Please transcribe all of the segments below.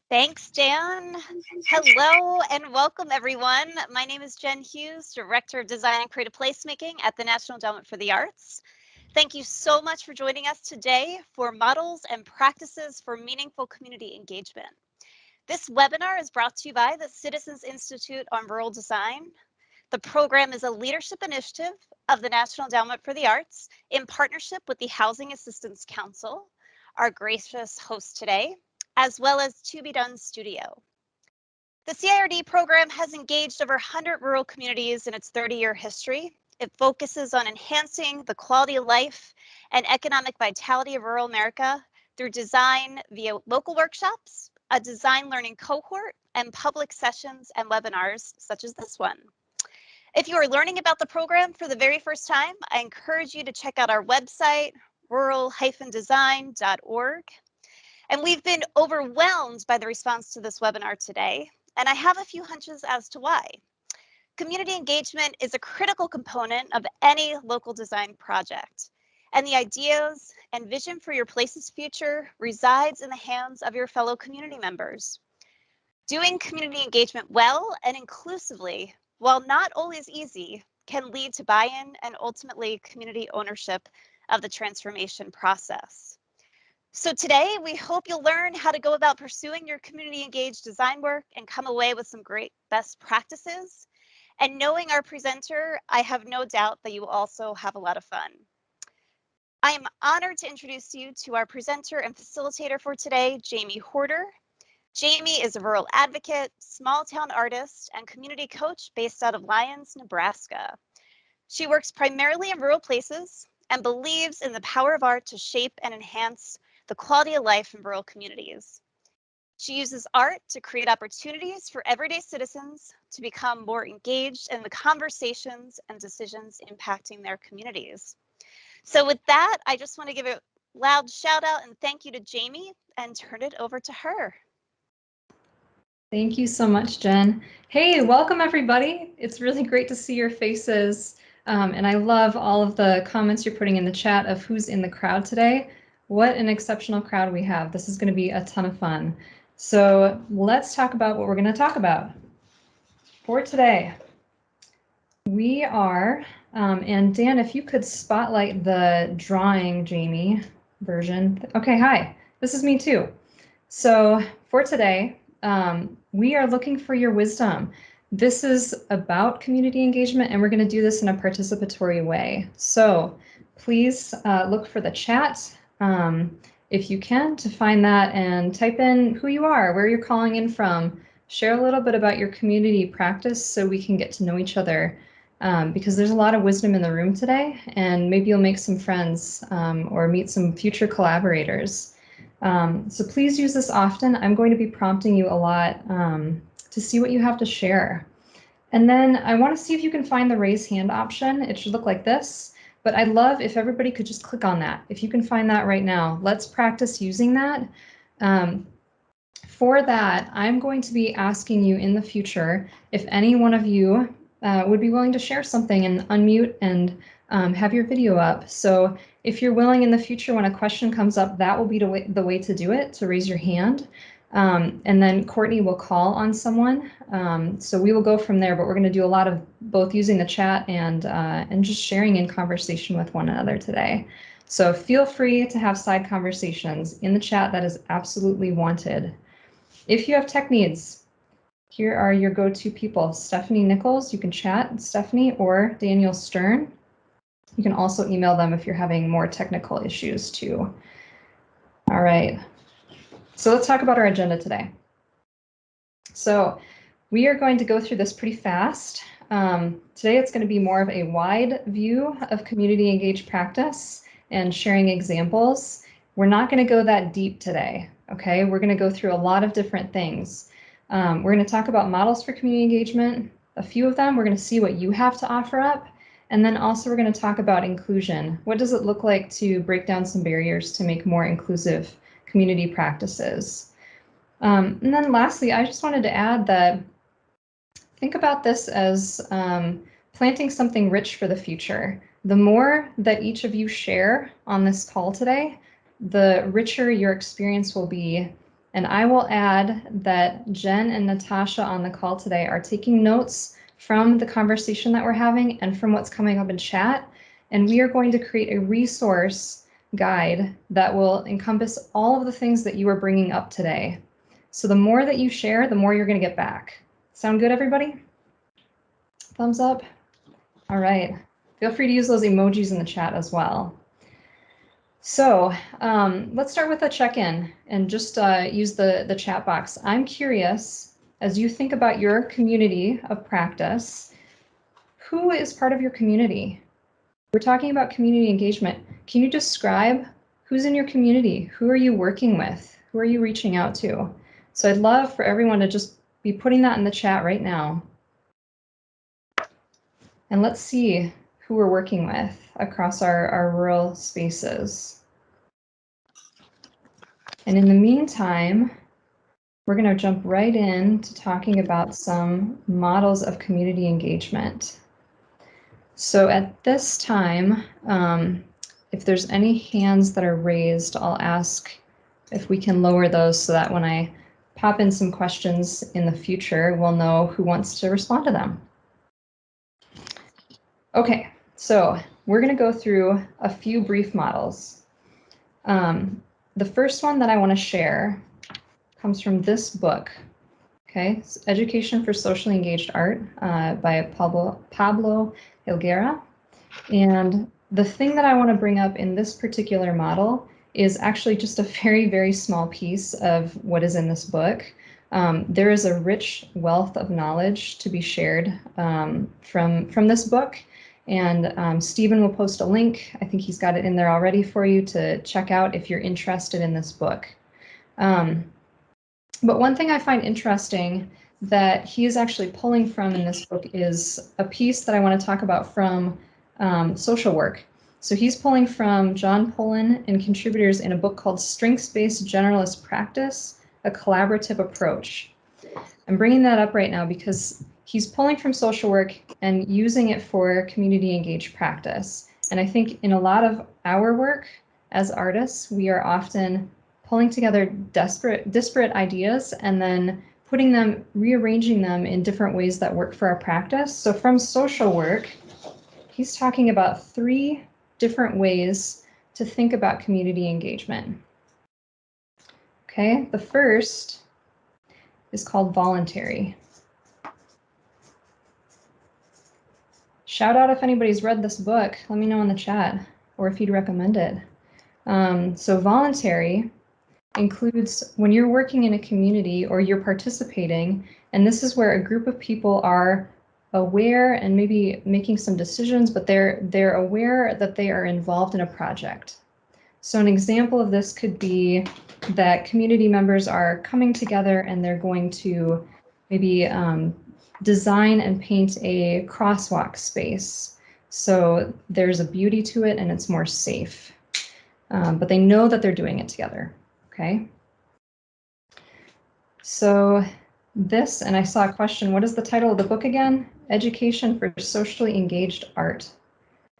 Thanks, Jan. Hello and welcome, everyone. My name is Jen Hughes, Director of Design and Creative Placemaking at the National Endowment for the Arts. Thank you so much for joining us today for Models and Practices for Meaningful Community Engagement. This webinar is brought to you by the Citizens Institute on Rural Design. The program is a leadership initiative of the National Endowment for the Arts in partnership with the Housing Assistance Council, our gracious host today, as well as To Be Done Studio. The CIRD program has engaged over 100 rural communities in its 30-year history. It focuses on enhancing the quality of life and economic vitality of rural America through design via local workshops, a design learning cohort, and public sessions and webinars such as this one. If you are learning about the program for the very first time, I encourage you to check out our website, rural-design.org. And we've been overwhelmed by the response to this webinar today, and I have a few hunches as to why. Community engagement is a critical component of any local design project, and the ideas and vision for your place's future resides in the hands of your fellow community members. Doing community engagement well and inclusively, while not always easy, can lead to buy-in and ultimately community ownership of the transformation process. So today, we hope you'll learn how to go about pursuing your community engaged design work and come away with some great best practices. And knowing our presenter, I have no doubt that you will also have a lot of fun. I am honored to introduce you to our presenter and facilitator for today, Jamie Horder. Jamie is a rural advocate, small town artist, and community coach based out of Lyons, Nebraska. She works primarily in rural places and believes in the power of art to shape and enhance the quality of life in rural communities. She uses art to create opportunities for everyday citizens to become more engaged in the conversations and decisions impacting their communities. So with that, I just want to give a loud shout out and thank you to Jamie and turn it over to her. Thank you so much, Jen. Hey, welcome everybody. It's really great to see your faces. And I love all of the comments you're putting in the chat of who's in the crowd today. What an exceptional crowd we have. This is going to be a ton of fun. So let's talk about what we're going to talk about. For today, we are, and Dan, if you could spotlight the drawing, Jamie, version. Okay, hi, this is me too. So for today, we are looking for your wisdom. This is about community engagement, and we're going to do this in a participatory way. So please look for the chat if you can to find that and type in who you are, where you're calling in from. Share a little bit about your community practice so we can get to know each other because there's a lot of wisdom in the room today, and maybe you'll make some friends or meet some future collaborators. So please use this often. I'm going to be prompting you a lot to see what you have to share. And then I want to see if you can find the raise hand option. It should look like this, but I'd love if everybody could just click on that. If you can find that right now, let's practice using that. For that, I'm going to be asking you in the future if any one of you would be willing to share something and unmute and have your video up. So if you're willing in the future, when a question comes up, that will be the way to do it, to raise your hand. And then Courtney will call on someone. So we will go from there, but we're going to do a lot of both using the chat and just sharing in conversation with one another today. So feel free to have side conversations in the chat. That is absolutely wanted. If you have tech needs, here are your go-to people. Stephanie Nichols, you can chat, Stephanie, or Daniel Stern. You can also email them if you're having more technical issues too. All right, so let's talk about our agenda today. So we are going to go through this pretty fast. Today it's going to be more of a wide view of community engaged practice and sharing examples. We're not going to go that deep today, okay? We're going to go through a lot of different things. We're going to talk about models for community engagement, a few of them. We're going to see what you have to offer up. And then also we're going to talk about inclusion. What does it look like to break down some barriers to make more inclusive community practices? And then lastly, I just wanted to add that think about this as planting something rich for the future. The more that each of you share on this call today, the richer your experience will be And I will add that Jen and Natasha on the call today are taking notes from the conversation that we're having and from what's coming up in chat. And we are going to create a resource guide that will encompass all of the things that you are bringing up today. So the more that you share, the more you're going to get back. Sound good, everybody? Thumbs up. All right. Feel free to use those emojis in the chat as well. So let's start with a check-in and just use the chat box. I'm curious, as you think about your community of practice, who is part of your community? We're talking about community engagement. Can you describe who's in your community? Who are you working with? Who are you reaching out to? So I'd love for everyone to just be putting that in the chat right now. And let's see who we're working with across our rural spaces. And in the meantime, we're going to jump right into talking about some models of community engagement. So at this time, if there's any hands that are raised, I'll ask if we can lower those so that when I pop in some questions in the future, we'll know who wants to respond to them. Okay, so we're going to go through a few brief models. The first one that I want to share comes from this book. Okay, it's Education for Socially Engaged Art by Pablo Helguera. And the thing that I want to bring up in this particular model is actually just a very, very small piece of what is in this book. There is a rich wealth of knowledge to be shared from this book. And Stephen will post a link. I think he's got it in there already for you to check out if you're interested in this book. But one thing I find interesting that he is actually pulling from in this book is a piece that I want to talk about from social work. So he's pulling from John Pullen and contributors in a book called Strengths-Based Generalist Practice, a Collaborative Approach. I'm bringing that up right now because he's pulling from social work and using it for community engaged practice. And I think in a lot of our work as artists, we are often pulling together disparate ideas and then putting them, rearranging them in different ways that work for our practice. So from social work, he's talking about 3 different ways to think about community engagement. Okay, the first is called voluntary. Shout out if anybody's read this book. Let me know in the chat, or if you'd recommend it. So voluntary includes when you're working in a community or you're participating, and this is where a group of people are aware and maybe making some decisions, but they're aware that they are involved in a project. So an example of this could be that community members are coming together and they're going to maybe design and paint a crosswalk space. So there's a beauty to it and it's more safe, but they know that they're doing it together. Okay. So this, and I saw a question, what is the title of the book again? Education for Socially Engaged Art.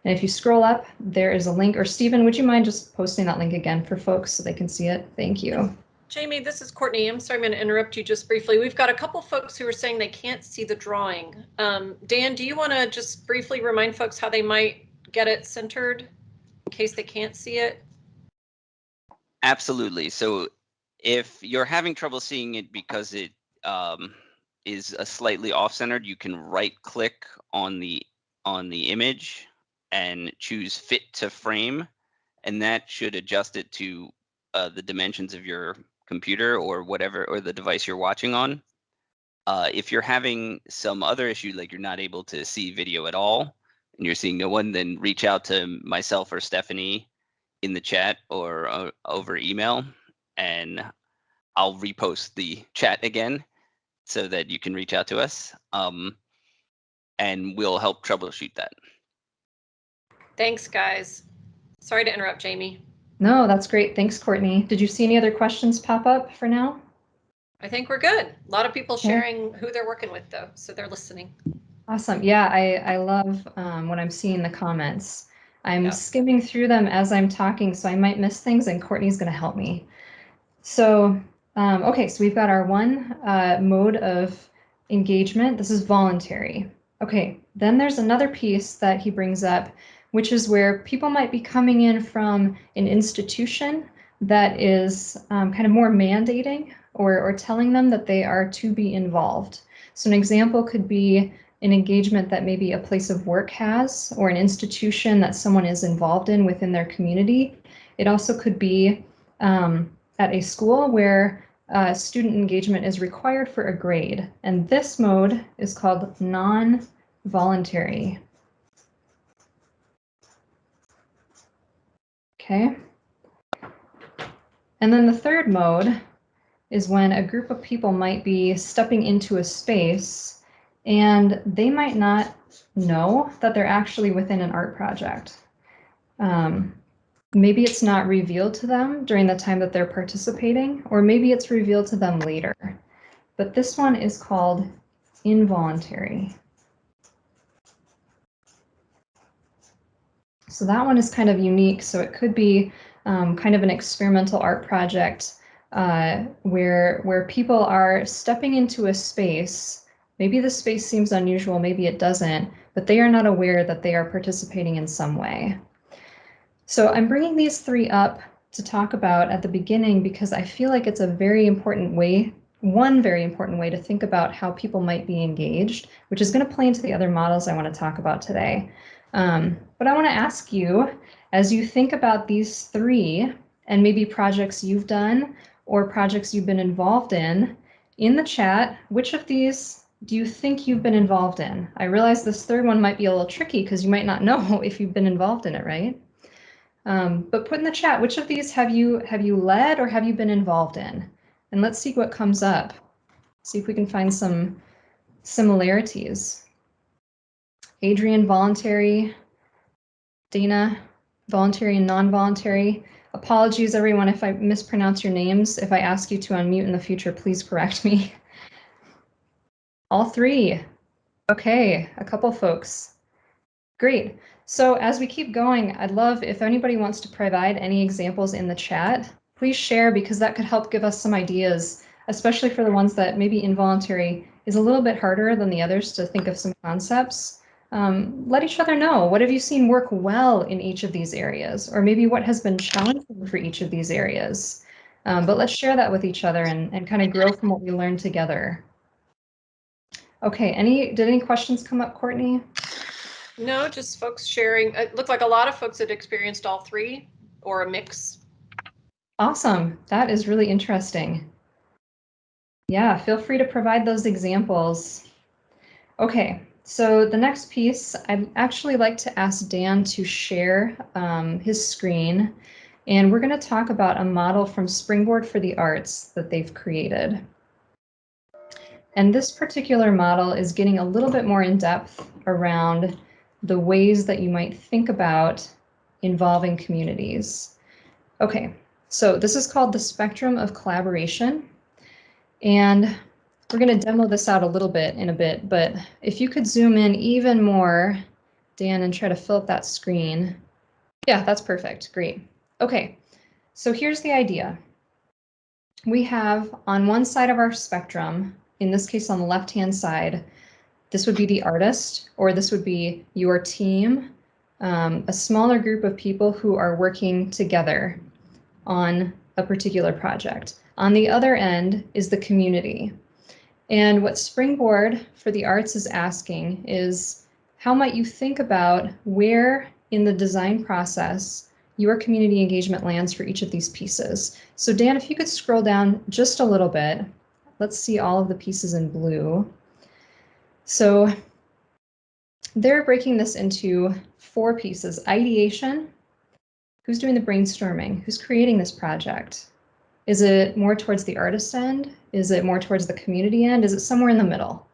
And if you scroll up, there is a link, or Stephen, would you mind just posting that link again for folks so they can see it? Thank you. Jamie, this is Courtney. I'm sorry, I'm going to interrupt you just briefly. We've got a couple folks who are saying they can't see the drawing. Dan, do you want to just briefly remind folks how they might get it centered in case they can't see it? Absolutely. So if you're having trouble seeing it because it is a slightly off-centered, you can right-click on the image and choose Fit to Frame, and that should adjust it to the dimensions of your computer or whatever, or the device you're watching on. If you're having some other issue, like you're not able to see video at all, and you're seeing no one, then reach out to myself or Stephanie in the chat or over email, and I'll repost the chat again so that you can reach out to us, and we'll help troubleshoot that. Thanks, guys. Sorry to interrupt, Jamie. No, that's great. Thanks, Courtney. Did you see any other questions pop up for now? I think we're good. A lot of people sharing who they're working with, though, so they're listening. Awesome. Yeah, I love when I'm seeing the comments. I'm skimming through them as I'm talking, so I might miss things, and Courtney's going to help me. So Okay, so we've got our one mode of engagement. This is voluntary. Okay, then there's another piece that he brings up, which is where people might be coming in from an institution that is kind of more mandating or telling them that they are to be involved. So an example could be an engagement that maybe a place of work has, or an institution that someone is involved in within their community. It also could be at a school where student engagement is required for a grade, and this mode is called non-voluntary. Okay. And then the third mode is when a group of people might be stepping into a space and they might not know that they're actually within an art project. Maybe it's not revealed to them during the time that they're participating, or maybe it's revealed to them later. But this one is called involuntary. So that one is kind of unique. So it could be kind of an experimental art project where people are stepping into a space. Maybe the space seems unusual, maybe it doesn't, but they are not aware that they are participating in some way. So I'm bringing these three up to talk about at the beginning because I feel like it's a very important way, one very important way to think about how people might be engaged, which is going to play into the other models I want to talk about today. But I want to ask you, as you think about these three and maybe projects you've done or projects you've been involved in the chat, which of these do you think you've been involved in? I realize this third one might be a little tricky because you might not know if you've been involved in it, right? But put in the chat, which of these have you led or have you been involved in? And let's see what comes up. See if we can find some similarities. Adrian, voluntary. Dana, voluntary and non-voluntary. Apologies, everyone, if I mispronounce your names. If I ask you to unmute in the future, please correct me. All three. Okay, a couple folks. Great. So as we keep going, I'd love if anybody wants to provide any examples in the chat, please share because that could help give us some ideas, especially for the ones that maybe involuntary is a little bit harder than the others to think of some concepts. Let each other know, what have you seen work well in each of these areas, or maybe what has been challenging for each of these areas. But let's share that with each other and kind of grow from what we learned together. Okay, did any questions come up, Courtney? No, just folks sharing. It looked like a lot of folks had experienced all three or a mix. Awesome. That is really interesting. Yeah, feel free to provide those examples. Okay, so the next piece, I'd actually like to ask Dan to share his screen, and we're going to talk about a model from Springboard for the Arts that they've created. And this particular model is getting a little bit more in depth around the ways that you might think about involving communities. Okay, so this is called the spectrum of collaboration. And we're going to demo this out a little bit in a bit, but if you could zoom in even more, Dan, and try to fill up that screen. Yeah, that's perfect. Great. Okay, so here's the idea. We have on one side of our spectrum, in this case on the left-hand side, this would be the artist, or this would be your team, a smaller group of people who are working together on a particular project. On the other end is the community. And what Springboard for the Arts is asking is, how might you think about where in the design process your community engagement lands for each of these pieces? So Dan, if you could scroll down just a little bit, let's see all of the pieces in blue. So they're breaking this into 4 pieces. Ideation, who's doing the brainstorming? Who's creating this project? Is it more towards the artist end? Is it more towards the community end? Is it somewhere in the middle?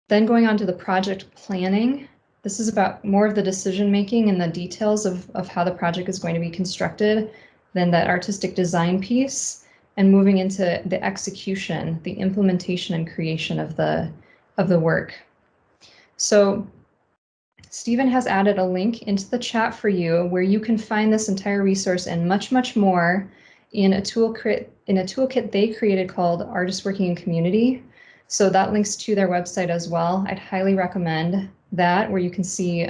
Then going on to the project planning. This is about more of the decision making and the details of how the project is going to be constructed, then that artistic design piece, and moving into the execution, the implementation and creation of the work. So Stephen has added a link into the chat for you where you can find this entire resource and much, much more. in a toolkit they created called Artists Working in Community. So that links to their website as well. I'd highly recommend that, where you can see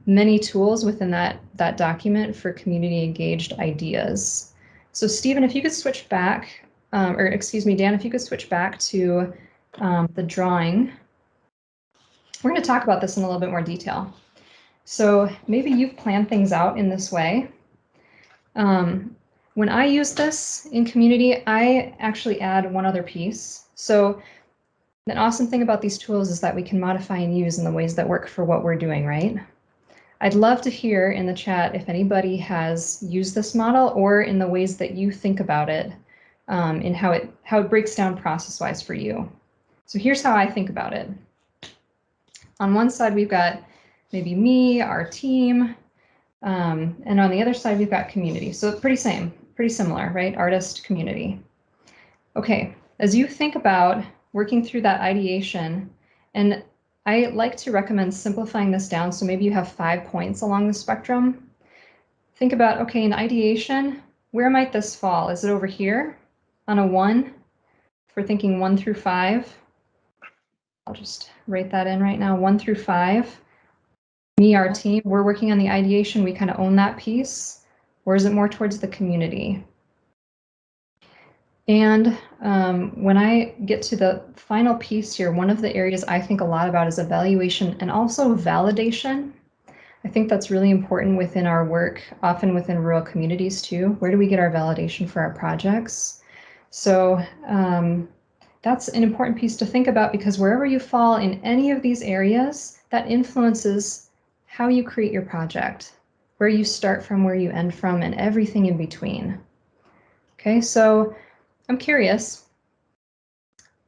many tools within that document for community engaged ideas. So Stephen, if you could switch back, or excuse me, Dan, if you could switch back to the drawing. We're going to talk about this in a little bit more detail. So maybe you've planned things out in this way. When I use this in community, I actually add one other piece. So the awesome thing about these tools is that we can modify and use in the ways that work for what we're doing, right? I'd love to hear in the chat if anybody has used this model or in the ways that you think about it, and how it breaks down process-wise for you. So here's how I think about it. On one side, we've got maybe me, our team, and on the other side, we've got community. So pretty similar, right? Artist, community. Okay, as you think about working through that ideation, and I like to recommend simplifying this down, so maybe you have 5 points along the spectrum. Think about, okay, in ideation, where might this fall? Is it over here on a 1 for thinking 1 through 5? I'll just write that in right now, 1 through 5. Me, our team, we're working on the ideation, we kind of own that piece. Or is it more towards the community? And when I get to the final piece here, one of the areas I think a lot about is evaluation and also validation. I think that's really important within our work, often within rural communities too. Where do we get our validation for our projects? So that's an important piece to think about, because wherever you fall in any of these areas, that influences how you create your project, where you start from, where you end from, and everything in between. Okay, so I'm curious,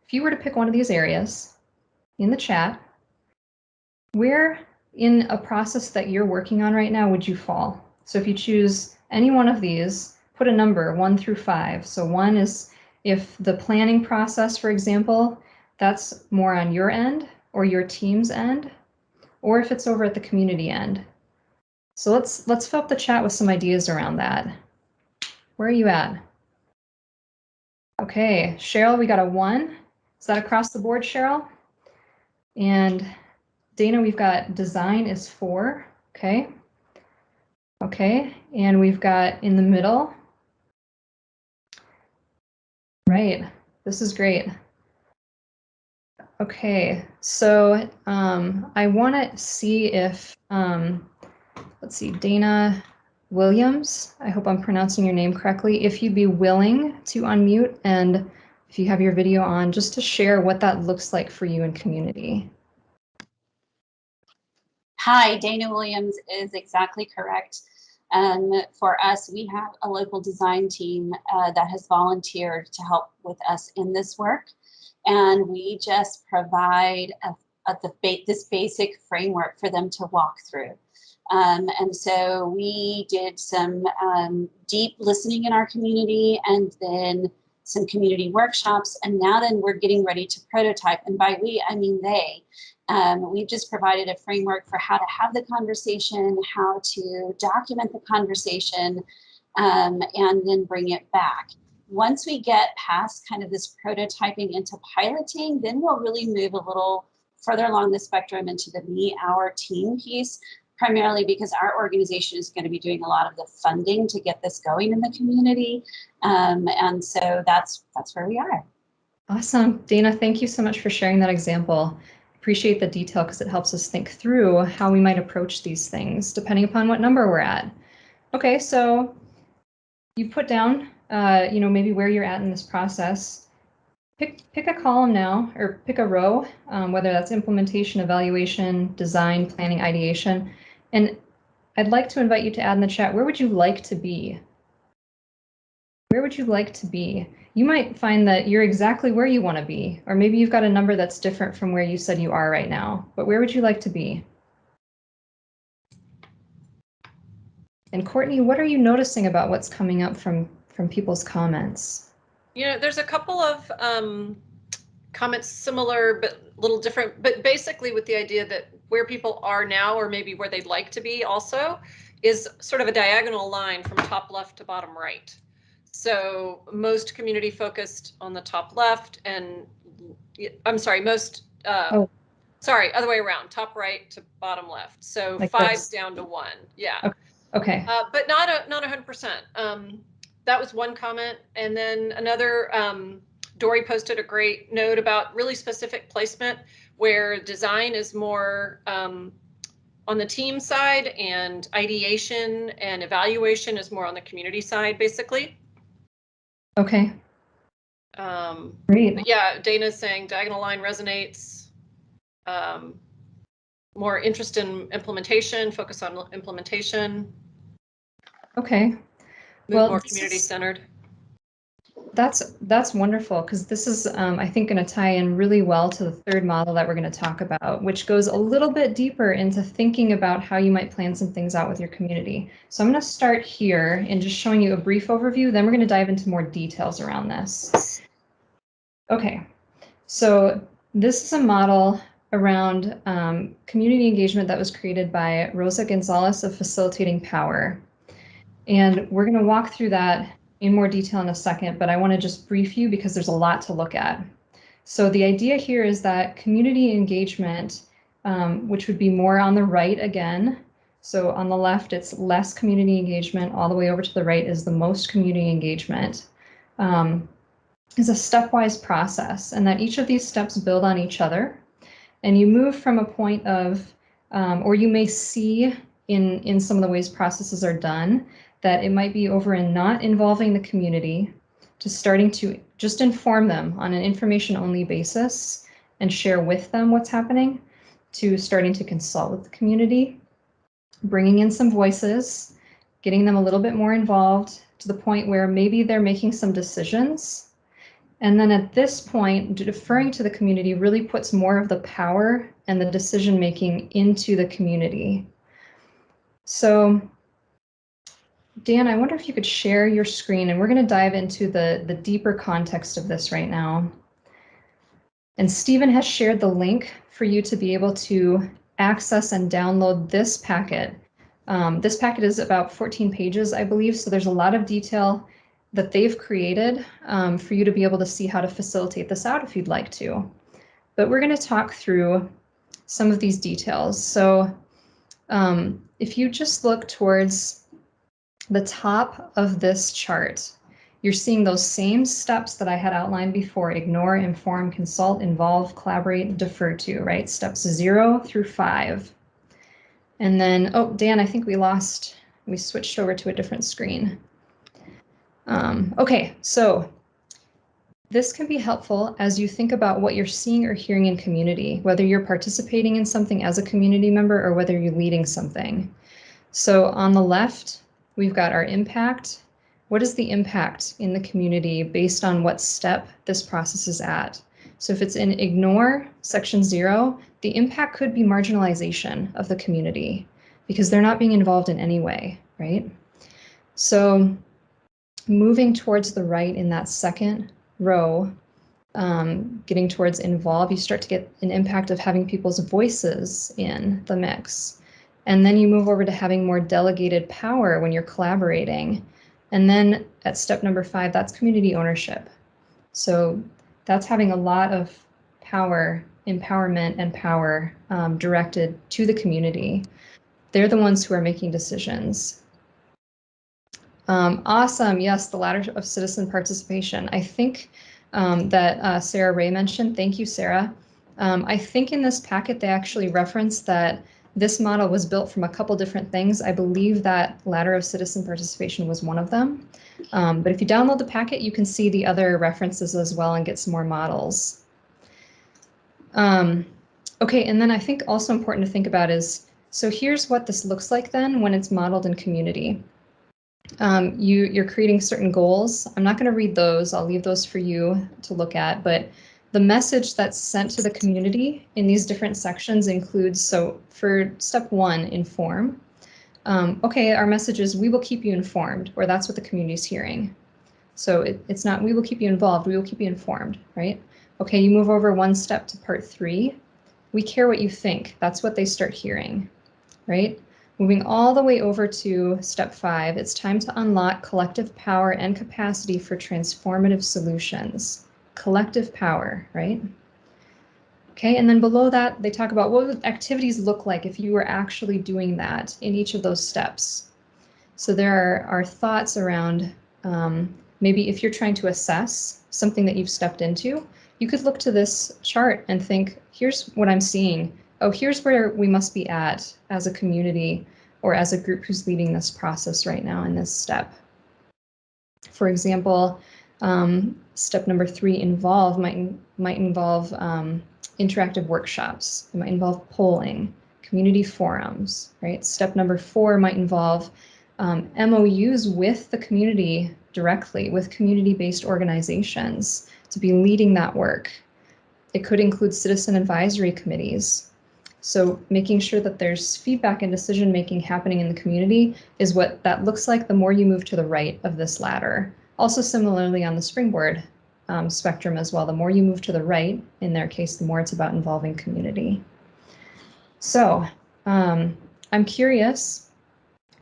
if you were to pick one of these areas in the chat, where in a process that you're working on right now would you fall? So if you choose any one of these, put a number 1 through 5. So 1 is if the planning process, for example, that's more on your end or your team's end, or if it's over at the community end. So let's fill up the chat with some ideas around that. Where are you at? Okay, Cheryl, we got a 1. Is that across the board, Cheryl? And Dana, we've got design is 4. Okay. Okay, and we've got in the middle. Right, this is great. Okay, so I want to see if, let's see, Dana Williams, I hope I'm pronouncing your name correctly, if you'd be willing to unmute and if you have your video on, just to share what that looks like for you in community. Hi, Dana Williams is exactly correct. For us, we have a local design team that has volunteered to help with us in this work. And we just provide this basic framework for them to walk through. And so we did some deep listening in our community, and then some community workshops. And now then we're getting ready to prototype. And by we, I mean they. We've just provided a framework for how to have the conversation, how to document the conversation, and then bring it back. Once we get past kind of this prototyping into piloting, then we'll really move a little further along the spectrum into the me, our team piece, primarily because our organization is going to be doing a lot of the funding to get this going in the community. And so that's where we are. Awesome. Dana, thank you so much for sharing that example. Appreciate the detail because it helps us think through how we might approach these things depending upon what number we're at. Okay, so you put down, maybe where you're at in this process. Pick a column now, or pick a row, whether that's implementation, evaluation, design, planning, ideation. And I'd like to invite you to add in the chat, where would you like to be? Where would you like to be? You might find that you're exactly where you want to be, or maybe you've got a number that's different from where you said you are right now, but where would you like to be? And Courtney, what are you noticing about what's coming up from people's comments? There's a couple of comments similar but a little different, but basically with the idea that where people are now, or maybe where they'd like to be also, is sort of a diagonal line from top left to bottom right. So most community focused on the top left, and I'm sorry, sorry, other way around, top right to bottom left. So Like 5 this. down to 1. Yeah. Okay. But not 100%. That was one comment. And then another, Dory posted a great note about really specific placement where design is more on the team side and ideation and evaluation is more on the community side, basically. Okay. Great. But yeah, Dana's saying diagonal line resonates. More interest in implementation, focus on implementation. Okay. Move more community centered. That's wonderful, because this is, I think, going to tie in really well to the third model that we're going to talk about, which goes a little bit deeper into thinking about how you might plan some things out with your community. So I'm going to start here and just showing you a brief overview, then we're going to dive into more details around this. Okay, so this is a model around community engagement that was created by Rosa Gonzalez of Facilitating Power. And we're going to walk through that in more detail in a second, but I want to just brief you because there's a lot to look at. So the idea here is that community engagement, which would be more on the right again. So on the left, it's less community engagement. All the way over to the right is the most community engagement. Is a stepwise process, and that each of these steps build on each other. And you move from a point of, or you may see in some of the ways processes are done, that it might be over in not involving the community to starting to just inform them on an information only basis and share with them what's happening, to starting to consult with the community, bringing in some voices, getting them a little bit more involved to the point where maybe they're making some decisions. And then at this point, deferring to the community really puts more of the power and the decision making into the community. So Dan, I wonder if you could share your screen, and we're going to dive into the deeper context of this right now. And Stephen has shared the link for you to be able to access and download this packet. This packet is about 14 pages, I believe, so there's a lot of detail that they've created for you to be able to see how to facilitate this out if you'd like to. But we're going to talk through some of these details. So if you just look towards the top of this chart, you're seeing those same steps that I had outlined before: ignore, inform, consult, involve, collaborate, defer to, right? Steps 0 through 5. And then, oh, Dan, I think we switched over to a different screen. Okay, so this can be helpful as you think about what you're seeing or hearing in community, whether you're participating in something as a community member or whether you're leading something. So on the left, we've got our impact. What is the impact in the community based on what step this process is at? So if it's in ignore, section 0, the impact could be marginalization of the community because they're not being involved in any way, right? So moving towards the right in that second row, getting towards involve, you start to get an impact of having people's voices in the mix. And then you move over to having more delegated power when you're collaborating. And then at step number 5, that's community ownership. So that's having a lot of power, empowerment, and power directed to the community. They're the ones who are making decisions. Awesome. Yes, the ladder of citizen participation. I think that Sarah Ray mentioned. Thank you, Sarah. I think in this packet, they actually referenced that this model was built from a couple different things. I believe that ladder of citizen participation was one of them. But if you download the packet, you can see the other references as well and get some more models. Okay, and then I think also important to think about is, so here's what this looks like then when it's modeled in community. You're creating certain goals. I'm not going to read those. I'll leave those for you to look at. But the message that's sent to the community in these different sections includes, so for step 1, inform. Okay, our message is we will keep you informed, or that's what the community is hearing. So it's not we will keep you involved, we will keep you informed, right? Okay, you move over one step to part 3. We care what you think. That's what they start hearing, right? Moving all the way over to step 5, it's time to unlock collective power and capacity for transformative solutions. Collective power, right? Okay, and then below that, they talk about what would activities look like if you were actually doing that in each of those steps. So there are thoughts around maybe if you're trying to assess something that you've stepped into, you could look to this chart and think, here's what I'm seeing. Oh, here's where we must be at as a community or as a group who's leading this process right now in this step. For example, step number 3, involve, might involve interactive workshops. It might involve polling, community forums, right? Step number 4 might involve MOUs with the community directly, with community-based organizations to be leading that work. It could include citizen advisory committees. So making sure that there's feedback and decision-making happening in the community is what that looks like the more you move to the right of this ladder. Also similarly on the springboard spectrum as well, the more you move to the right, in their case, the more it's about involving community. So I'm curious,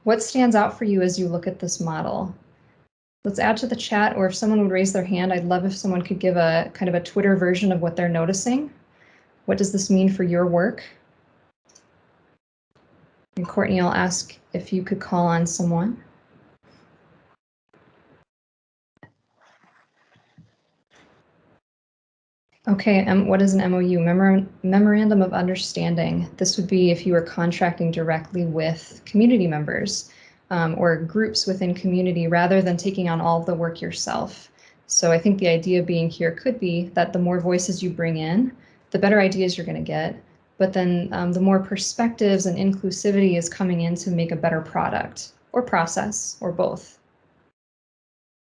what stands out for you as you look at this model? Let's add to the chat, or if someone would raise their hand, I'd love if someone could give a kind of a Twitter version of what they're noticing. What does this mean for your work? And Courtney, I'll ask if you could call on someone. Okay, what is an MOU? Memorandum of Understanding. This would be if you were contracting directly with community members or groups within community rather than taking on all of the work yourself. So I think the idea being here could be that the more voices you bring in, the better ideas you're going to get, but then the more perspectives and inclusivity is coming in to make a better product or process or both.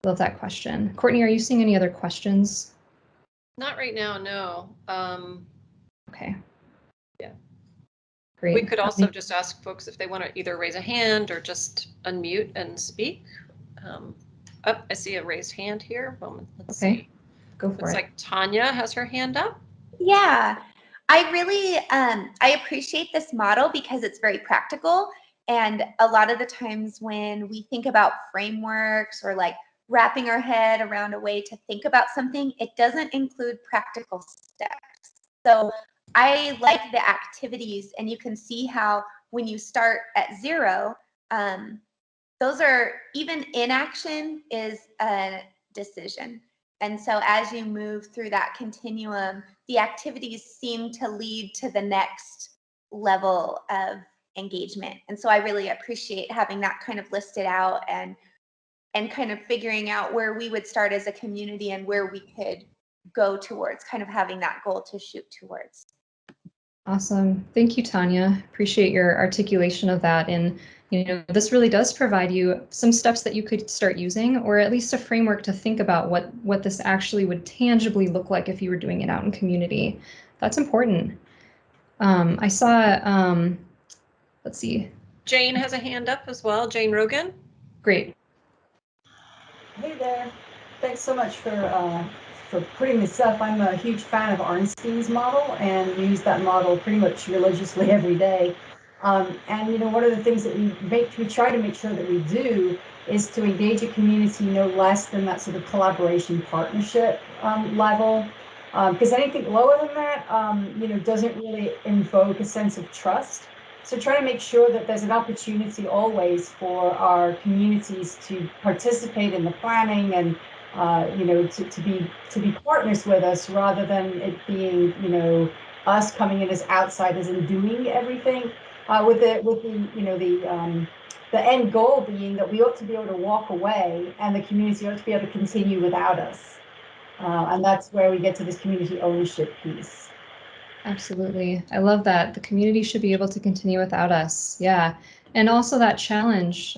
Love that question. Courtney, are you seeing any other questions? Not right now, no. Okay. Yeah. Great. We could also just ask folks if they want to either raise a hand or just unmute and speak. Oh, I see a raised hand here. Let's see. Go for Looks it. like Tanya has her hand up. Yeah, I really I appreciate this model because it's very practical. And a lot of the times when we think about frameworks or like wrapping our head around a way to think about something, it doesn't include practical steps. So I like the activities, and you can see how when you start at 0, those are, even inaction is a decision. And so as you move through that continuum, the activities seem to lead to the next level of engagement. And so I really appreciate having that kind of listed out and kind of figuring out where we would start as a community and where we could go towards, kind of having that goal to shoot towards. Awesome. Thank you, Tanya. Appreciate your articulation of that. And this really does provide you some steps that you could start using, or at least a framework to think about what this actually would tangibly look like if you were doing it out in community. That's important. I saw, let's see. Jane has a hand up as well. Jane Rogan. Great. Hey there. Thanks so much for putting this up. I'm a huge fan of Arnstein's model and use that model pretty much religiously every day. And one of the things that we try to make sure that we do is to engage a community no less than that sort of collaboration partnership level. Because anything lower than that, doesn't really invoke a sense of trust. So try to make sure that there's an opportunity always for our communities to participate in the planning and to be partners with us, rather than it being us coming in as outsiders and doing everything. With the end goal being that we ought to be able to walk away and the community ought to be able to continue without us. And that's where we get to this community ownership piece. Absolutely. I love that. The community should be able to continue without us. Yeah. And also that challenge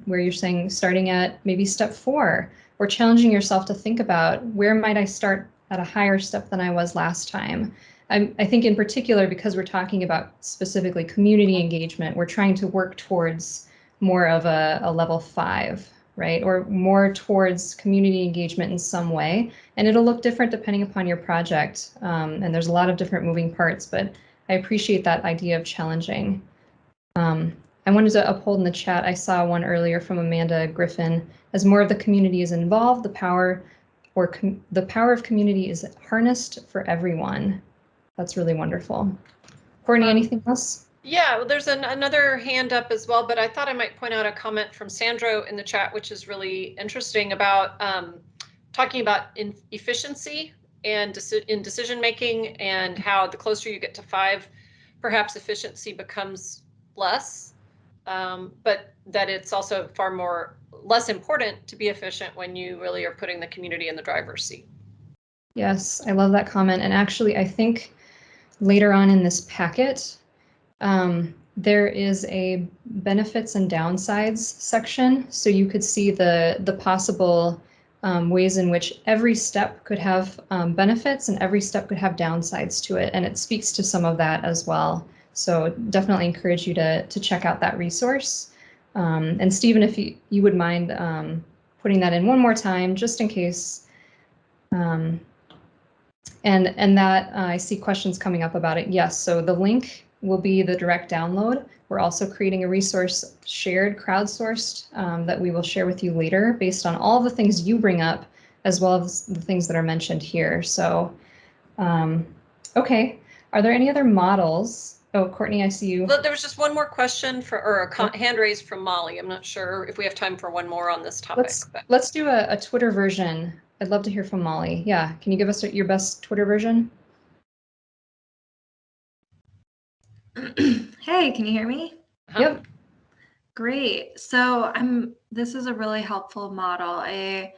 where you're saying starting at maybe step 4, or challenging yourself to think about where might I start at a higher step than I was last time. I think in particular, because we're talking about specifically community engagement, we're trying to work towards more of a level 5, right? Or more towards community engagement in some way. And it'll look different depending upon your project. And there's a lot of different moving parts, but I appreciate that idea of challenging. I wanted to uphold in the chat. I saw one earlier from Amanda Griffin. As more of the community is involved, the power of community is harnessed for everyone. That's really wonderful. Courtney, anything else? Yeah, well, there's another hand up as well, but I thought I might point out a comment from Sandro in the chat, which is really interesting about talking about efficiency and in decision making, and how the closer you get to 5, perhaps efficiency becomes less, but that it's also less important to be efficient when you really are putting the community in the driver's seat. Yes, I love that comment. And actually, I think later on in this packet, there is a benefits and downsides section. So you could see the possible ways in which every step could have benefits and every step could have downsides to it. And it speaks to some of that as well. So definitely encourage you to check out that resource. And Stephen, if you would mind putting that in one more time, just in case. And that I see questions coming up about it. Yes, so the link will be the direct download. We're also creating a resource shared, crowdsourced, that we will share with you later based on all the things you bring up, as well as the things that are mentioned here. So, okay, are there any other models? Oh, Courtney, I see you. There was just one more question or a hand raised from Molly. I'm not sure if we have time for one more on this topic. Let's do a Twitter version. I'd love to hear from Molly. Yeah, can you give us your best Twitter version? Hey, can you hear me? Yep. Great. So this is a really helpful model. I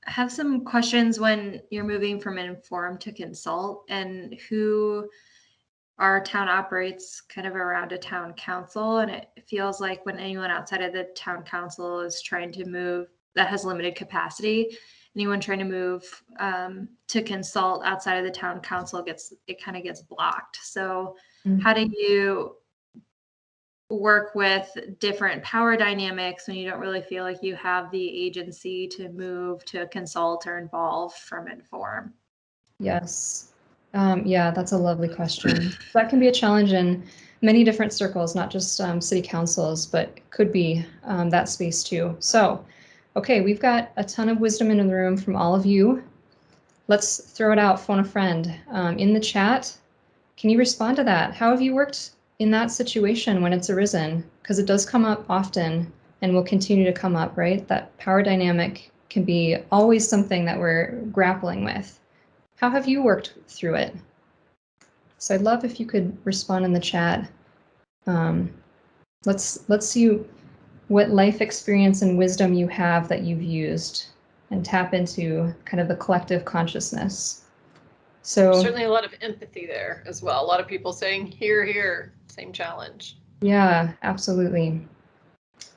have some questions when you're moving from inform to consult, and who our town operates kind of around a town council. And it feels like when anyone outside of the town council is trying to move, that has limited capacity, anyone trying to move to consult outside of the town council kind of gets blocked. So how do you work with different power dynamics when you don't really feel like you have the agency to move to consult or involve from inform? Yes. Yeah, that's a lovely question. That can be a challenge in many different circles, not just city councils, but could be that space too. So, okay, we've got a ton of wisdom in the room from all of you. Let's throw it out, phone a friend. In the chat, can you respond to that? How have you worked in that situation when it's arisen? Because it does come up often and will continue to come up, right? That power dynamic can be always something that we're grappling with. How have you worked through it? So I'd love if you could respond in the chat. Let's see what life experience and wisdom you have that you've used, and tap into kind of the collective consciousness. So certainly a lot of empathy there as well. A lot of people saying, here, here, same challenge. Yeah, absolutely.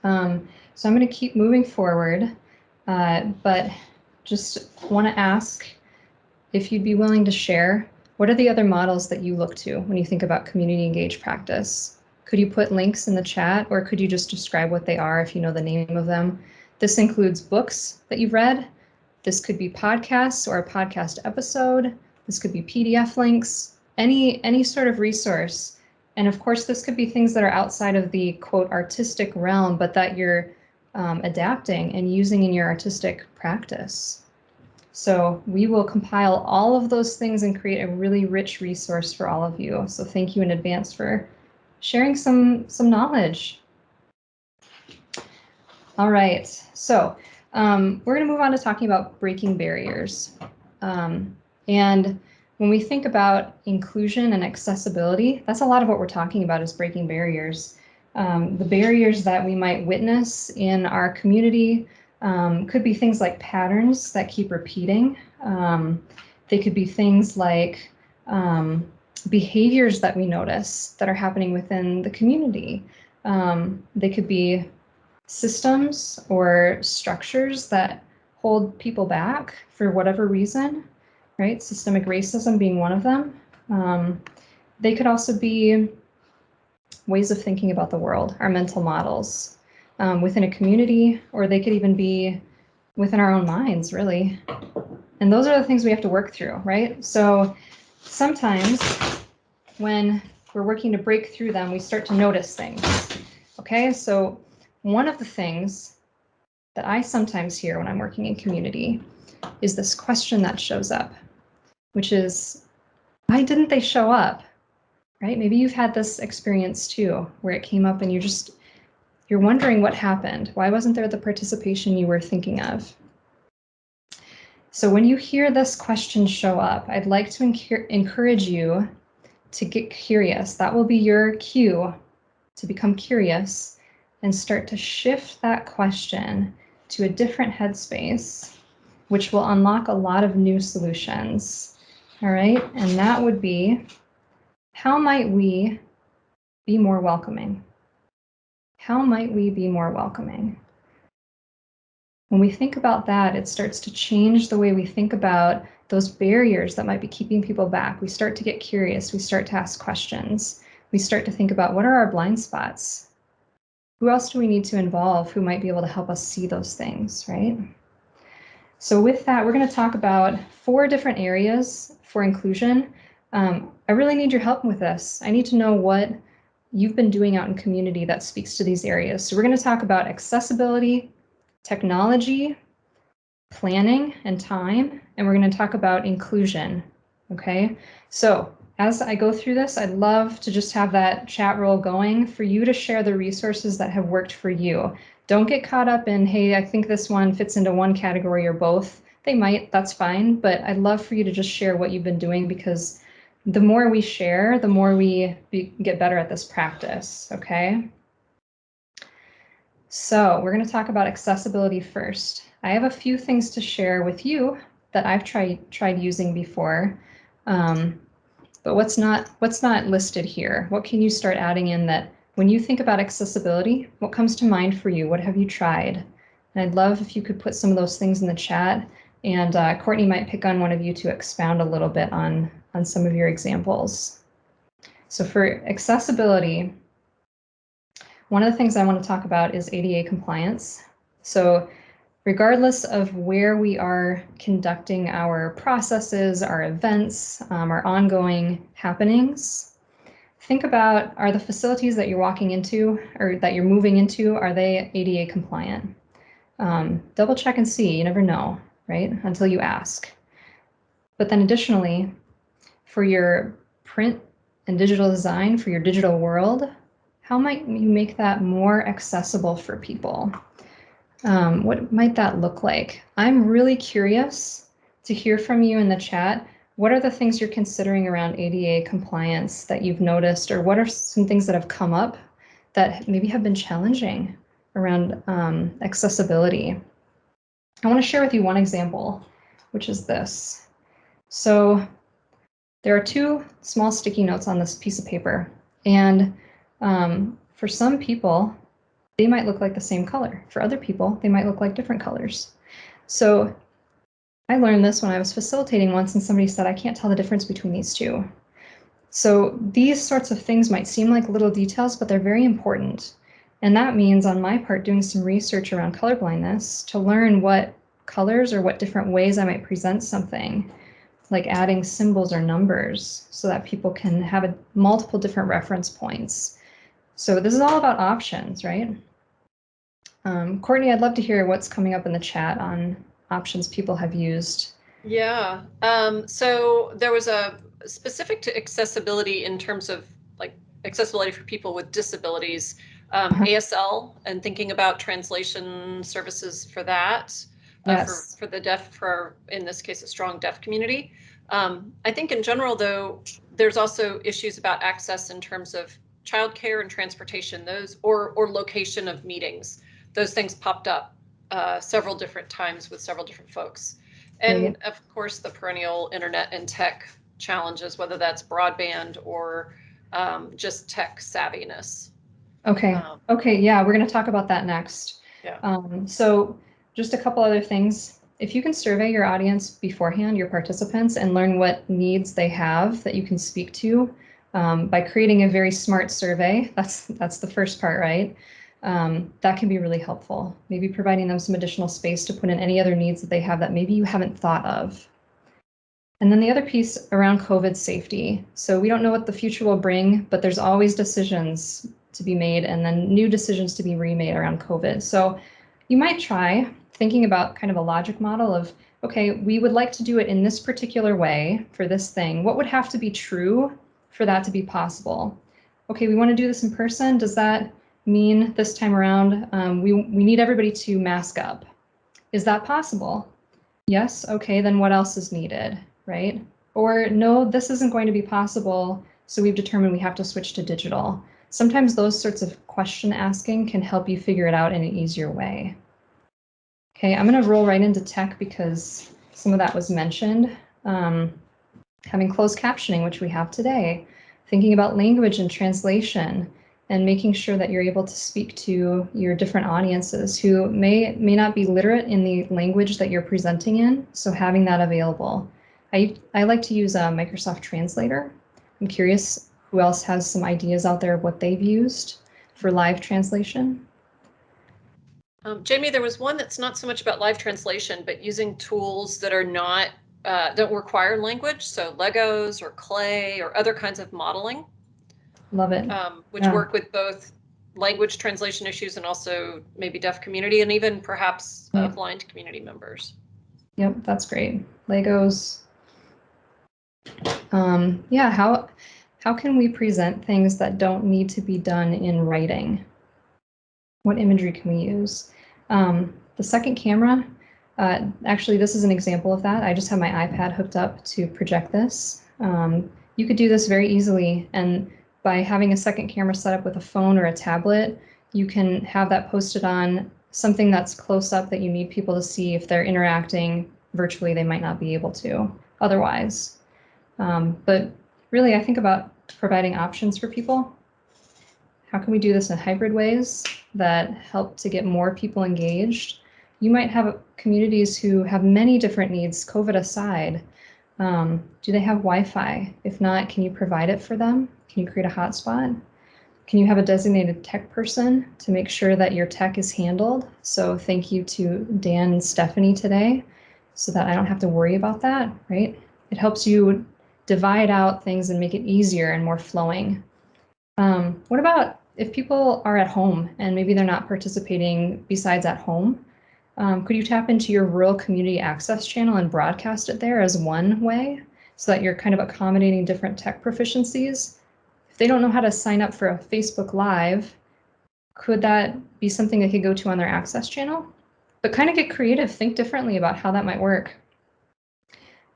So I'm going to keep moving forward, but just want to ask if you'd be willing to share, what are the other models that you look to when you think about community engaged practice? Could you put links in the chat, or could you just describe what they are if you know the name of them? This includes books that you've read. This could be podcasts or a podcast episode. This could be PDF links, any sort of resource. And of course, this could be things that are outside of the quote artistic realm, but that you're adapting and using in your artistic practice. So we will compile all of those things and create a really rich resource for all of you. So thank you in advance for sharing some knowledge. All right, so we're going to move on to talking about breaking barriers. And when we think about inclusion and accessibility, that's a lot of what we're talking about is breaking barriers. The barriers that we might witness in our community could be things like patterns that keep repeating. They could be things like behaviors that we notice that are happening within the community. They could be systems or structures that hold people back for whatever reason, right? Systemic racism being one of them. They could also be ways of thinking about the world, our mental models within a community, or they could even be within our own minds, really. And those are the things we have to work through, right? So sometimes when we're working to break through them, we start to notice things. Okay, so one of the things that I sometimes hear when I'm working in community is this question that shows up, which is, why didn't they show up? Right? Maybe you've had this experience too, where it came up and you're wondering what happened. Why wasn't there the participation you were thinking of? So when you hear this question show up, I'd like to encourage you to get curious. That will be your cue to become curious and start to shift that question to a different headspace, which will unlock a lot of new solutions. All right, and that would be, how might we be more welcoming? How might we be more welcoming? When we think about that, it starts to change the way we think about those barriers that might be keeping people back. We start to get curious. We start to ask questions. We start to think about, what are our blind spots? Who else do we need to involve who might be able to help us see those things, right? So with that, we're going to talk about 4 different areas for inclusion. I really need your help with this. I need to know what you've been doing out in community that speaks to these areas. So we're going to talk about accessibility, technology, planning and time, and we're going to talk about inclusion. Okay, so as I go through this, I'd love to just have that chat roll going for you to share the resources that have worked for you. Don't get caught up in, hey, I think this one fits into one category or both. They might, that's fine, but I'd love for you to just share what you've been doing, because the more we share, the more we get better at this practice, okay? So we're going to talk about accessibility first. I have a few things to share with you that I've tried using before, but what's not listed here? What can you start adding in that when you think about accessibility, what comes to mind for you? What have you tried? And I'd love if you could put some of those things in the chat, and Courtney might pick on one of you to expound a little bit on some of your examples. So for accessibility, one of the things I want to talk about is ADA compliance. So regardless of where we are conducting our processes, our events, our ongoing happenings, think about, are the facilities that you're walking into or that you're moving into, are they ADA compliant? Double check and see, you never know, right? Until you ask. But then additionally, for your print and digital design, for your digital world, how might you make that more accessible for people? What might that look like? I'm really curious to hear from you in the chat. What are the things you're considering around ADA compliance that you've noticed, or what are some things that have come up that maybe have been challenging around accessibility? I want to share with you one example, which is this. So there are 2 small sticky notes on this piece of paper, and for some people, they might look like the same color. For other people, they might look like different colors. So I learned this when I was facilitating once, and somebody said, I can't tell the difference between these 2. So these sorts of things might seem like little details, but they're very important. And that means on my part, doing some research around colorblindness to learn what colors or what different ways I might present something, like adding symbols or numbers so that people can have multiple different reference points. So this is all about options, right? Courtney, I'd love to hear what's coming up in the chat on options people have used. Yeah, so there was a specific to accessibility in terms of like accessibility for people with disabilities, ASL, and thinking about translation services for that, Yes. for the deaf, for in this case, a strong deaf community. I think in general, though, there's also issues about access in terms of childcare and transportation, those or location of meetings. Those things popped up several different times with several different folks. And of course, the perennial internet and tech challenges, whether that's broadband or just tech savviness. Okay. Okay. Yeah, we're going to talk about that next. Yeah. So just a couple other things. If you can survey your audience beforehand, your participants, and learn what needs they have that you can speak to by creating a very smart survey, that's the first part, right? That can be really helpful. Maybe providing them some additional space to put in any other needs that they have that maybe you haven't thought of. And then the other piece around COVID safety. So we don't know what the future will bring, but there's always decisions to be made and then new decisions to be remade around COVID. So you might try thinking about kind of a logic model of, okay, we would like to do it in this particular way for this thing. What would have to be true for that to be possible? Okay, we want to do this in person. Does that mean this time around we need everybody to mask up? Is that possible? Yes. Okay, then what else is needed, right? Or no, this isn't going to be possible, so we've determined we have to switch to digital. Sometimes those sorts of question asking can help you figure it out in an easier way. Okay, I'm going to roll right into tech because some of that was mentioned. Having closed captioning, which we have today, thinking about language and translation, and making sure that you're able to speak to your different audiences who may not be literate in the language that you're presenting in, so having that available. I like to use a Microsoft Translator. I'm curious who else has some ideas out there of what they've used for live translation. Jamie, there was one that's not so much about live translation, but using tools that are not, don't require language, so Legos or clay or other kinds of modeling. Love it. Which work with both language translation issues and also maybe deaf community and even perhaps blind community members. Yep, that's great. Legos. Yeah, how can we present things that don't need to be done in writing? What imagery can we use? The second camera, actually this is an example of that. I just have my iPad hooked up to project this. You could do this very easily, and by having a second camera set up with a phone or a tablet, you can have that posted on something that's close up that you need people to see. If they're interacting virtually, they might not be able to otherwise. But really, I think about providing options for people. How can we do this in hybrid ways that help to get more people engaged? You might have communities who have many different needs, COVID aside. Do they have Wi-Fi? If not, can you provide it for them? Can you create a hotspot? Can you have a designated tech person to make sure that your tech is handled? So thank you to Dan and Stephanie today, so that I don't have to worry about that, right? It helps you divide out things and make it easier and more flowing. What about if people are at home and maybe they're not participating besides at home? Could you tap into your rural community access channel and broadcast it there as one way so that you're kind of accommodating different tech proficiencies? If they don't know how to sign up for a Facebook Live, could that be something they could go to on their access channel? But kind of get creative, think differently about how that might work.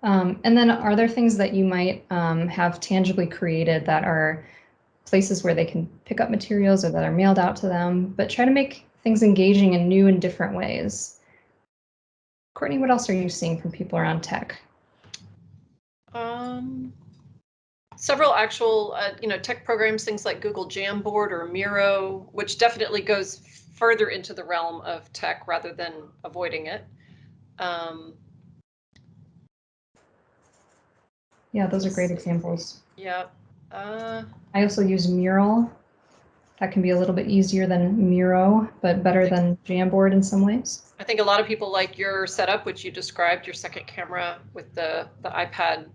And then are there things that you might have tangibly created that are places where they can pick up materials or that are mailed out to them, but try to make things engaging in new and different ways? Courtney, what else are you seeing from people around tech? Several actual, tech programs, things like Google Jamboard or Miro, which definitely goes further into the realm of tech rather than avoiding it. Yeah, those are great examples. Yeah. I also use Mural. That can be a little bit easier than Miro, but better than Jamboard in some ways. I think a lot of people like your setup, which you described, your second camera with the iPad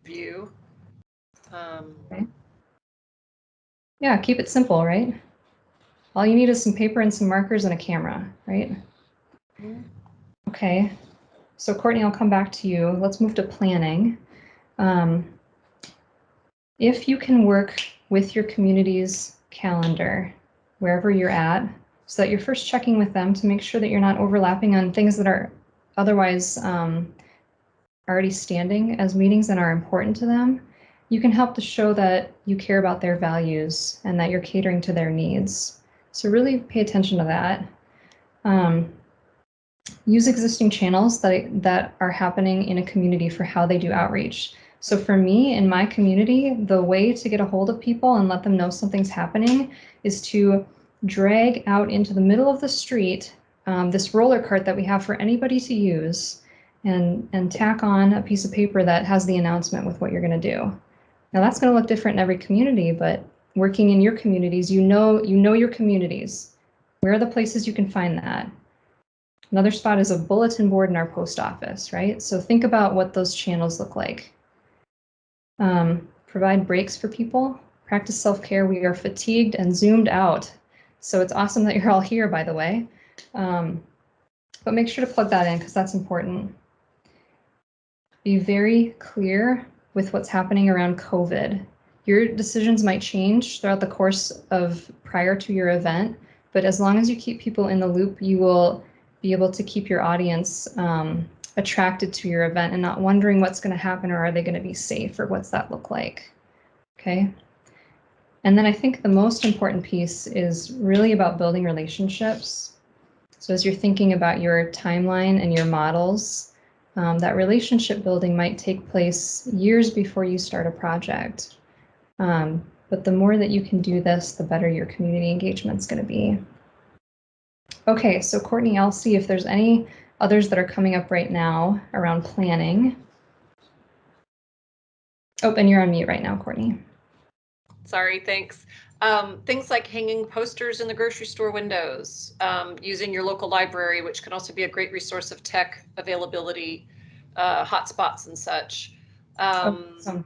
view. Okay. Yeah, keep it simple, right? All you need is some paper and some markers and a camera, right? Okay, so Courtney, I'll come back to you. Let's move to planning. If you can work with your community's calendar, wherever you're at, so that you're first checking with them to make sure that you're not overlapping on things that are otherwise already standing as meetings and are important to them, you can help to show that you care about their values and that you're catering to their needs. So really pay attention to that. Use existing channels that are happening in a community for how they do outreach. So for me, in my community, the way to get a hold of people and let them know something's happening is to drag out into the middle of the street this roller cart that we have for anybody to use, and tack on a piece of paper that has the announcement with what you're going to do. Now that's going to look different in every community, but working in your communities, you know your communities. Where are the places you can find that? Another spot is a bulletin board in our post office, right? So think about what those channels look like. Provide breaks for people. Practice self-care. We are fatigued and zoomed out. So it's awesome that you're all here, by the way. But make sure to plug that in because that's important. Be very clear with what's happening around COVID. Your decisions might change throughout the course of prior to your event, but as long as you keep people in the loop, you will be able to keep your audience attracted to your event and not wondering what's going to happen or are they going to be safe or what's that look like. Okay. And then I think the most important piece is really about building relationships. So as you're thinking about your timeline and your models, that relationship building might take place years before you start a project. But the more that you can do this, the better your community engagement's going to be. Okay, so Courtney, I'll see if there's any others that are coming up right now around planning. Oh, and you're on mute right now, Courtney. Sorry, thanks. Things like hanging posters in the grocery store windows, using your local library, which can also be a great resource of tech availability, hotspots and such. Awesome.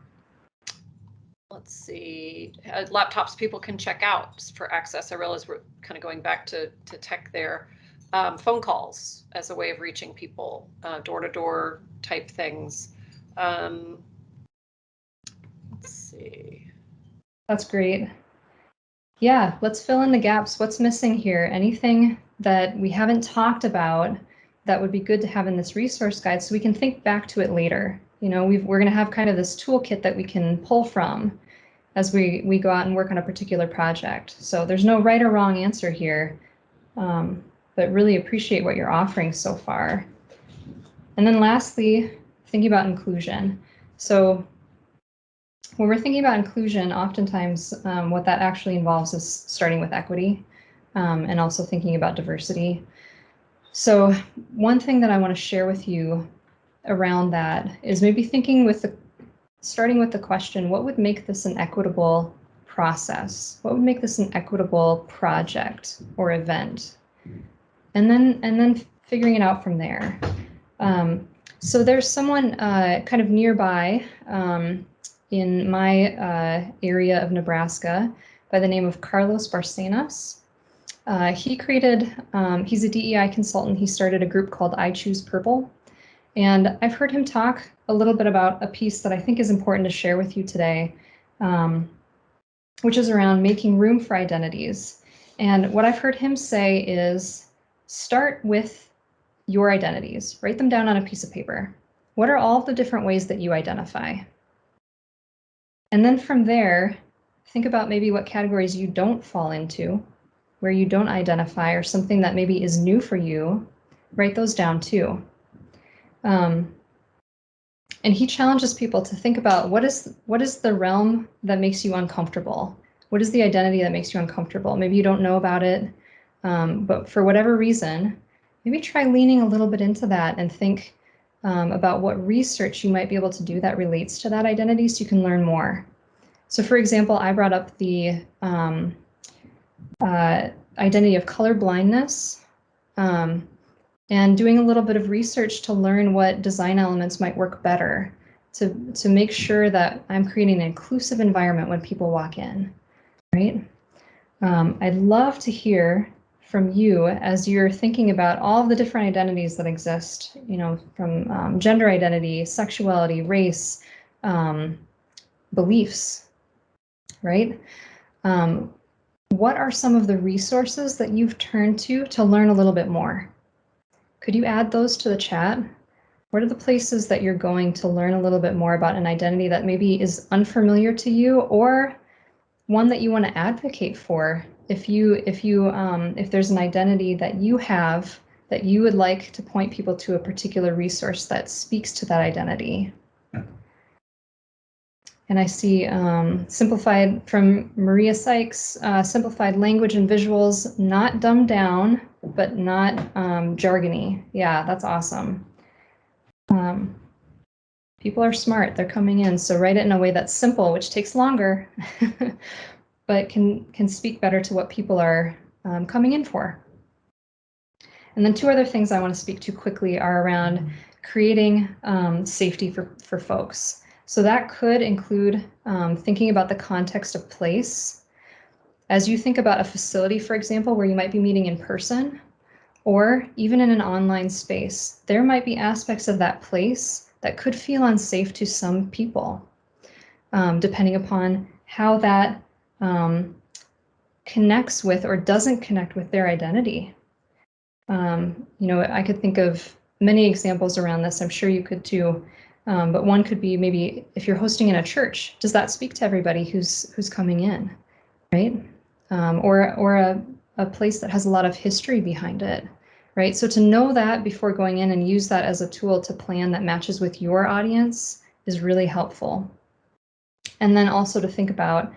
Let's see, laptops people can check out for access. I realize we're kind of going back to tech there. Phone calls as a way of reaching people, door-to-door type things. Let's see. That's great. Yeah, let's fill in the gaps. What's missing here? Anything that we haven't talked about that would be good to have in this resource guide so we can think back to it later. You know, we're going to have kind of this toolkit that we can pull from as we go out and work on a particular project. So there's no right or wrong answer here, but really appreciate what you're offering so far. And then lastly, thinking about inclusion. So when we're thinking about inclusion, oftentimes what that actually involves is starting with equity and also thinking about diversity. So one thing that I want to share with you around that is maybe thinking starting with the question, what would make this an equitable process? What would make this an equitable project or event? And then figuring it out from there. So there's someone kind of nearby in my area of Nebraska by the name of Carlos Barcenas. He created, he's a DEI consultant. He started a group called I Choose Purple. And I've heard him talk a little bit about a piece that I think is important to share with you today, which is around making room for identities. And what I've heard him say is start with your identities. Write them down on a piece of paper. What are all the different ways that you identify? And then from there, think about maybe what categories you don't fall into, where you don't identify, or something that maybe is new for you. Write those down too. And he challenges people to think about what is the realm that makes you uncomfortable? What is the identity that makes you uncomfortable? Maybe you don't know about it, but for whatever reason, maybe try leaning a little bit into that and think about what research you might be able to do that relates to that identity so you can learn more. So for example, I brought up the identity of color blindness. And doing a little bit of research to learn what design elements might work better to make sure that I'm creating an inclusive environment when people walk in, right? I'd love to hear from you as you're thinking about all of the different identities that exist, you know, from gender identity, sexuality, race, beliefs, right? What are some of the resources that you've turned to learn a little bit more? Could you add those to the chat? What are the places that you're going to learn a little bit more about an identity that maybe is unfamiliar to you, or one that you want to advocate for? If there's an identity that you have that you would like to point people to a particular resource that speaks to that identity. And I see simplified from Maria Sykes, simplified language and visuals, not dumbed down, but not jargony. Yeah, that's awesome. People are smart, they're coming in, so write it in a way that's simple, which takes longer, but can speak better to what people are coming in for. And then two other things I want to speak to quickly are around creating safety for folks. So that could include thinking about the context of place. As you think about a facility, for example, where you might be meeting in person, or even in an online space, there might be aspects of that place that could feel unsafe to some people, depending upon how that connects with or doesn't connect with their identity. I could think of many examples around this. I'm sure you could too. But one could be maybe if you're hosting in a church, does that speak to everybody who's coming in, right? Or a place that has a lot of history behind it, right? So to know that before going in and use that as a tool to plan that matches with your audience is really helpful. And then also to think about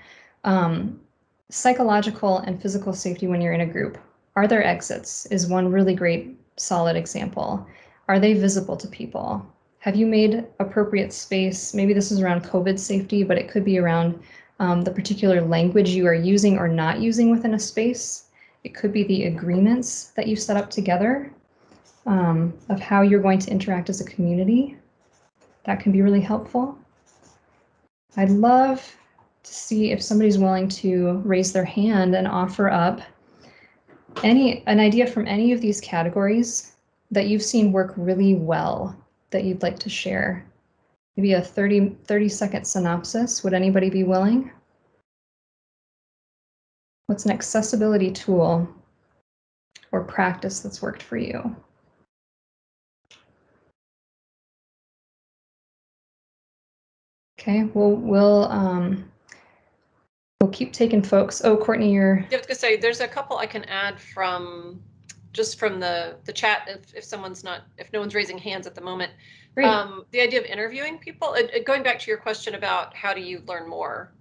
psychological and physical safety when you're in a group. Are there exits is one really great solid example. Are they visible to people? Have you made appropriate space? Maybe this is around COVID safety, but it could be around the particular language you are using or not using within a space. It could be the agreements that you set up together of how you're going to interact as a community. That can be really helpful. I'd love to see if somebody's willing to raise their hand and offer up an idea from any of these categories that you've seen work really well that you'd like to share. Maybe a 30-second synopsis. Would anybody be willing? What's an accessibility tool or practice that's worked for you? Okay, we'll keep taking folks. Oh, Courtney, you're... Yeah, I was gonna say, there's a couple I can add from the chat if no one's raising hands at the moment. Great. The idea of interviewing people, going back to your question about how do you learn more,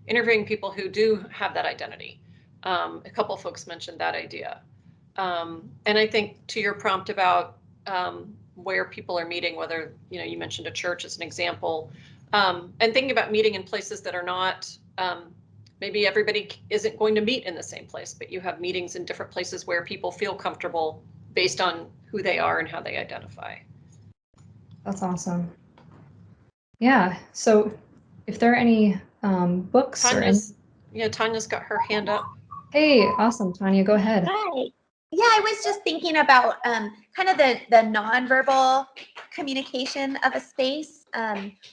interviewing people who do have that identity. A couple of folks mentioned that idea. And I think to your prompt about where people are meeting, whether, you mentioned a church as an example, and thinking about meeting in places that are not, maybe everybody isn't going to meet in the same place, but you have meetings in different places where people feel comfortable based on who they are and how they identify. That's awesome. Yeah, so if there are any books Tanya's got her hand up. Hey, awesome, Tanya, go ahead. Hi. Yeah, I was just thinking about kind of the nonverbal communication of a space.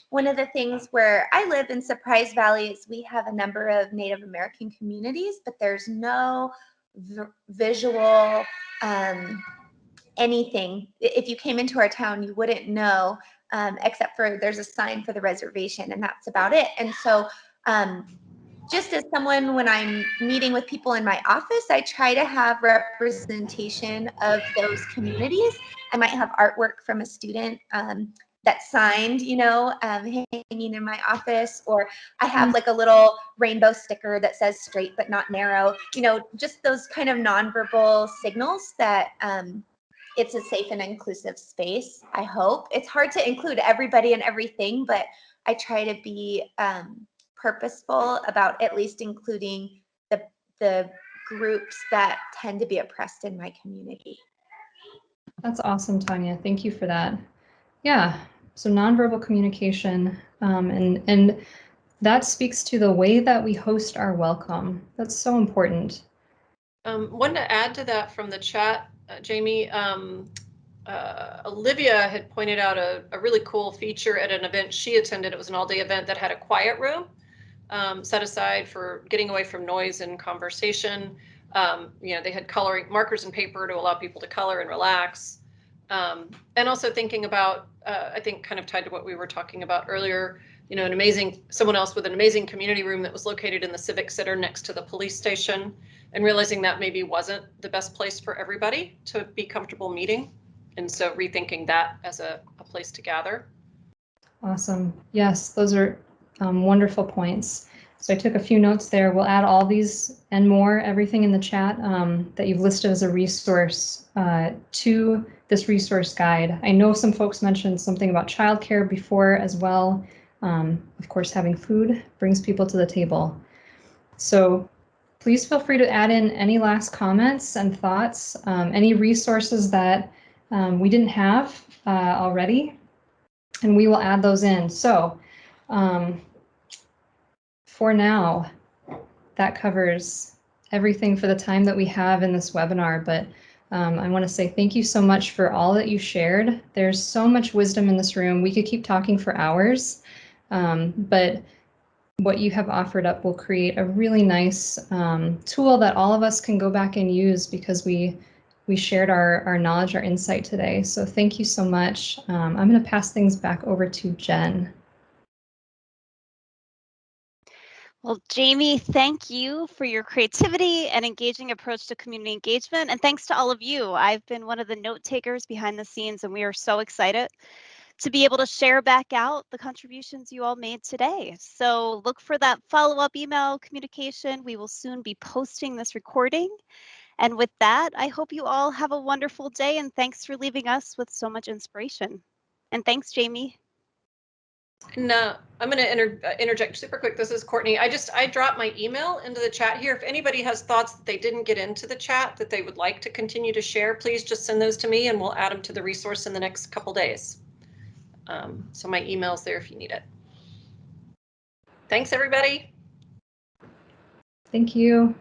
One of the things where I live in Surprise Valley is we have a number of Native American communities, but there's no visual anything. If you came into our town, you wouldn't know, except for there's a sign for the reservation, and that's about it. And so just as someone, when I'm meeting with people in my office, I try to have representation of those communities. I might have artwork from a student that's signed, hanging in my office, or I have like a little rainbow sticker that says straight but not narrow, just those kind of nonverbal signals that it's a safe and inclusive space, I hope. It's hard to include everybody and everything, but I try to be purposeful about at least including the groups that tend to be oppressed in my community. That's awesome, Tanya. Thank you for that. Yeah, so nonverbal communication, and that speaks to the way that we host our welcome. That's so important. One to add to that from the chat, Jamie, Olivia had pointed out a really cool feature at an event she attended. It was an all-day event that had a quiet room set aside for getting away from noise and conversation. They had coloring markers and paper to allow people to color and relax. And also thinking about, I think kind of tied to what we were talking about earlier, someone else with an amazing community room that was located in the Civic Center next to the police station, and realizing that maybe wasn't the best place for everybody to be comfortable meeting. And so rethinking that as a place to gather. Awesome. Yes, those are wonderful points. So I took a few notes there. We'll add all these and more, everything in the chat that you've listed as a resource to this resource guide. I know some folks mentioned something about childcare before as well. Of course, having food brings people to the table. So please feel free to add in any last comments and thoughts, any resources that we didn't have already. and we will add those in. So for now, that covers everything for the time that we have in this webinar, but I want to say thank you so much for all that you shared. There's so much wisdom in this room. We could keep talking for hours, but what you have offered up will create a really nice tool that all of us can go back and use, because we shared our knowledge, our insight today. So thank you so much. I'm going to pass things back over to Jen. Well, Jamie, thank you for your creativity and engaging approach to community engagement. And thanks to all of you. I've been one of the note takers behind the scenes, and we are so excited to be able to share back out the contributions you all made today. So look for that follow-up email communication. We will soon be posting this recording. And with that, I hope you all have a wonderful day, and thanks for leaving us with so much inspiration. And thanks, Jamie. And I'm going to interject super quick. This is Courtney. I dropped my email into the chat here. If anybody has thoughts that they didn't get into the chat that they would like to continue to share, please just send those to me and we'll add them to the resource in the next couple days. So my email's there if you need it. Thanks, everybody. Thank you.